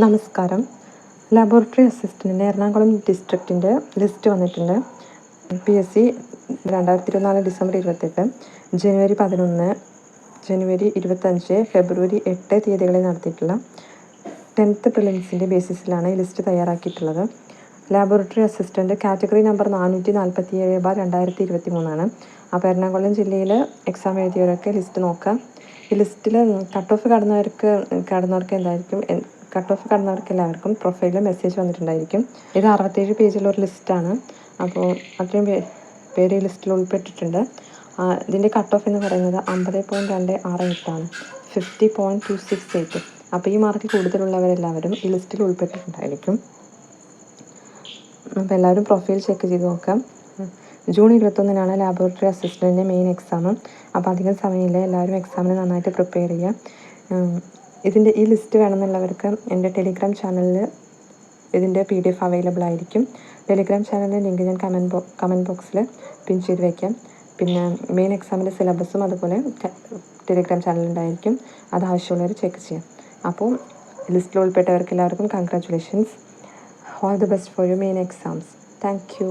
നമസ്കാരം. Laboratory അസിസ്റ്റൻറ്റിൻ്റെ Ernakulam ഡിസ്ട്രിക്റ്റിൻ്റെ list വന്നിട്ടുണ്ട്. PSC 2024 December 28, ജനുവരി 11, ജനുവരി 25, ഫെബ്രുവരി 8 തീയതികളിൽ നടത്തിയിട്ടുള്ള 10th പ്രിലിംസിൻ്റെ ബേസിസിലാണ് ഈ ലിസ്റ്റ് തയ്യാറാക്കിയിട്ടുള്ളത്. ലാബോറട്ടറി അസിസ്റ്റൻറ്റ് കാറ്റഗറി നമ്പർ 447/2023 അപ്പോൾ എറണാകുളം ജില്ലയിൽ എക്സാം എഴുതിയവരൊക്കെ ലിസ്റ്റ് നോക്കാം. ഈ ലിസ്റ്റിൽ കട്ട് ഓഫ് കടന്നവർക്ക് എല്ലാവർക്കും പ്രൊഫൈലിൽ മെസ്സേജ് വന്നിട്ടുണ്ടായിരിക്കും. ഇത് 67 പേജിലൊരു ലിസ്റ്റാണ്. അപ്പോൾ അത്രയും പേര് ഈ ലിസ്റ്റിൽ ഉൾപ്പെട്ടിട്ടുണ്ട്. ഇതിൻ്റെ കട്ട് ഓഫ് എന്ന് പറയുന്നത് 50.268 50.268. അപ്പോൾ ഈ മാർക്ക് കൂടുതലുള്ളവരെല്ലാവരും ഈ ലിസ്റ്റിൽ ഉൾപ്പെട്ടിട്ടുണ്ടായിരിക്കും. അപ്പോൾ എല്ലാവരും പ്രൊഫൈൽ ചെക്ക് ചെയ്ത് നോക്കാം. ജൂൺ 21 ലാബോറട്ടറി അസിസ്റ്റൻറ്റിൻ്റെ മെയിൻ എക്സാം. അപ്പോൾ അധികം സമയമില്ല, എല്ലാവരും എക്സാമിന് നന്നായിട്ട് പ്രിപ്പയർ ചെയ്യുക. ഈ ലിസ്റ്റ് വേണമെന്നുള്ളവർക്ക് എൻ്റെ ടെലിഗ്രാം ചാനലിൽ ഇതിൻ്റെ PDF അവൈലബിൾ ആയിരിക്കും. ടെലിഗ്രാം ചാനലിൻ്റെ ലിങ്ക് ഞാൻ കമൻറ്റ് ബോക്സിൽ പിൻ ചെയ്ത് വയ്ക്കാം. പിന്നെ മെയിൻ എക്സാമിൻ്റെ സിലബസും അതുപോലെ ടെലിഗ്രാം ചാനലുണ്ടായിരിക്കും. അത് ആവശ്യമുള്ളവർ ചെക്ക് ചെയ്യാം. അപ്പോൾ ലിസ്റ്റിൽ ഉൾപ്പെട്ടവർക്ക് എല്ലാവർക്കും congratulations. All the best for your main exams. Thank you.